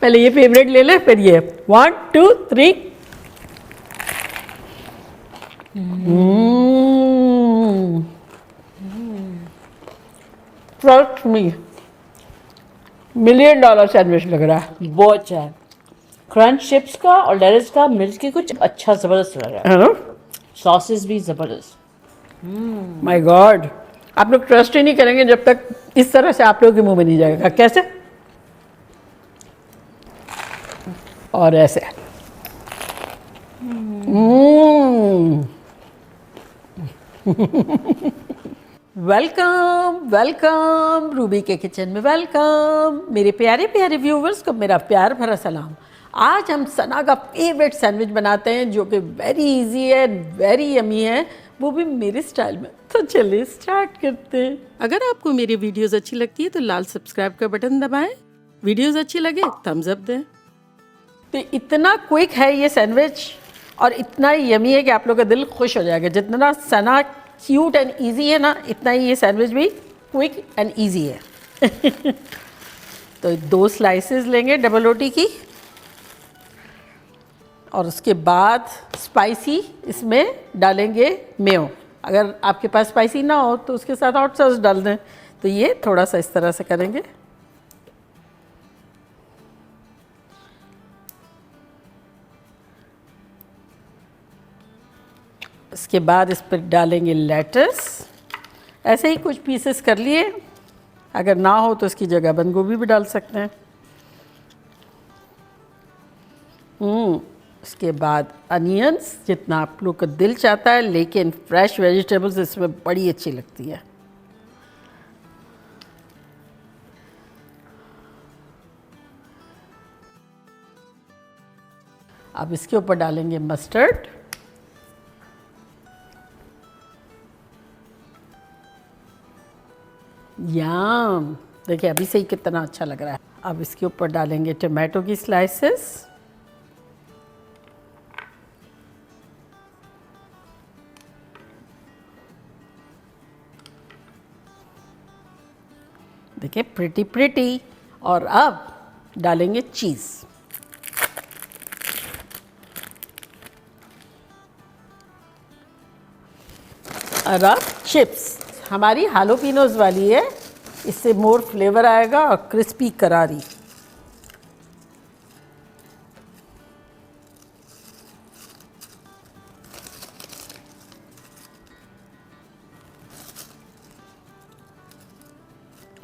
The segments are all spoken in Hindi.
पहले ये फेवरेट ले ले, फिर ये 1 2 3। ट्रस्ट मी, $1,000,000 सैंडविच लग रहा है। बहुत अच्छा है। क्रंच चिप्स का और लेट्स का मिलके कुछ अच्छा जबरदस्त लग रहा है। है ना? सॉसेस भी जबरदस्त। माय गॉड, आप लोग ट्रस्ट ही नहीं करेंगे जब तक इस तरह से आप लोगों के मुंह में नहीं जाएगा। कैसे? और ऐसे। वेलकम वेलकम रूबी के किचन में वेलकम। मेरे प्यारे प्यारे व्यूवर्स को मेरा प्यार भरा सलाम। आज हम सना का फेवरेट सैंडविच बनाते हैं जो कि वेरी इजी है, वेरी यमी है, वो भी मेरे स्टाइल में। तो चलिए स्टार्ट करते हैं। अगर आपको मेरी वीडियोस अच्छी लगती है तो लाल सब्सक्राइब का बटन दबाएं, वीडियोस अच्छी लगे थम्स अप दें। तो इतना क्विक है ये सैंडविच और इतना यमी है कि आप लोग का दिल खुश हो जाएगा। जितना सना क्यूट एंड इजी है ना, इतना ही ये सैंडविच भी क्विक एंड इजी है। तो 2 स्लाइसेस लेंगे डबल रोटी की और उसके बाद स्पाइसी इसमें डालेंगे मेयो। अगर आपके पास स्पाइसी ना हो तो उसके साथ हॉट सॉस डाल दें। तो ये थोड़ा सा इस तरह से करेंगे। इसके बाद इस पर डालेंगे लेटस। ऐसे ही कुछ पीसेस कर लिए, अगर ना हो तो इसकी जगह बंद गोभी भी डाल सकते हैं। इसके बाद अनियंस, जितना आप लोग का दिल चाहता है, लेकिन फ्रेश वेजिटेबल्स इसमें बड़ी अच्छी लगती है। अब इसके ऊपर डालेंगे मस्टर्ड। याम, देखिए अभी से ही कितना अच्छा लग रहा है। अब इसके ऊपर डालेंगे टमाटो की स्लाइसेस। देखिए प्रिटी प्रिटी। और अब डालेंगे चीज़। और अब चिप्स। हमारी हालोपिनोज वाली है, इससे मोर फ्लेवर आएगा और क्रिस्पी करारी।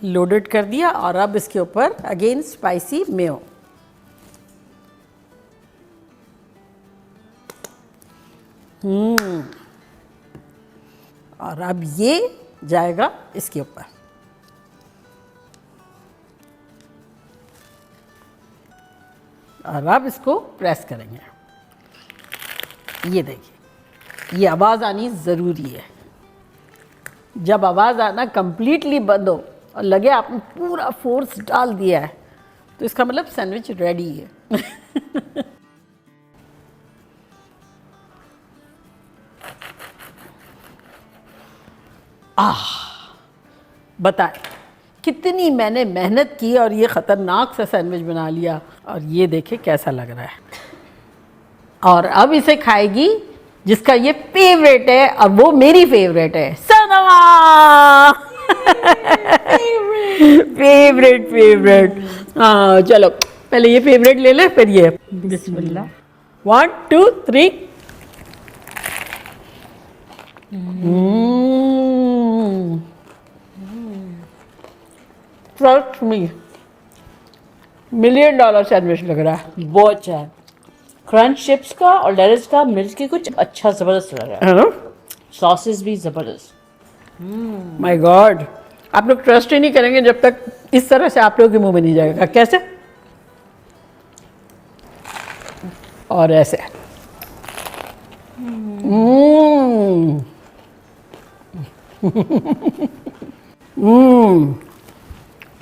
लोडेड कर दिया और अब इसके ऊपर अगेन स्पाइसी मेयो। और अब ये जाएगा इसके ऊपर। और अब इसको प्रेस करेंगे। ये देखिए, ये आवाज़ आनी ज़रूरी है। जब आवाज़ आना कंप्लीटली बंद हो और लगे आपने पूरा फोर्स डाल दिया है तो इसका मतलब सैंडविच रेडी है। बताएं कितनी मैंने मेहनत की और ये ख़तरनाक सा सैंडविच बना लिया। और ये देखिए कैसा लग रहा है। और अब इसे खाएगी जिसका ये फेवरेट है और वो मेरी फेवरेट है, सनमा। Favourite favourite. हाँ चलो पहले ये फेवरेट ले ले, फिर ये। बिस्मिल्लाह। 1 2 3। ट्रस्ट मी, $1,000,000 सैंडविच लग रहा है। बहुत अच्छा है। क्रंच चिप्स का और लेट्स का मिलके कुछ अच्छा जबरदस्त लग रहा है। है ना? सॉसेस भी जबरदस्त। माय गॉड, आप लोग ट्रस्ट ही नहीं करेंगे जब तक इस तरह से आप लोगों के मुंह में नहीं जाएगा। कैसे? और ऐसे।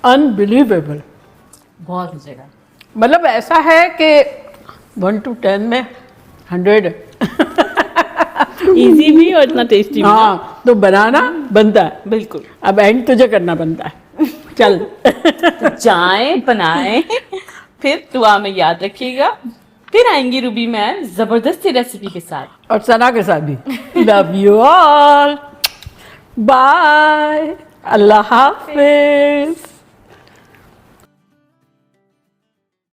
अनबिलीवेबल। बहुत मजे का। मतलब ऐसा है कि 1 to 10 में 100। इजी भी और इतना टेस्टी भी। हाँ, तो बनाना बनता है, बिल्कुल। अब एंड तुझे करना बनता है। चल। तो जाएं बनाएं फिर दुआ में याद रखिएगा, फिर आएंगी रूबी मैम जबरदस्ती रेसिपी के साथ और सना के साथ भी। लव यू ऑल, बाय, अल्लाह हाफिज।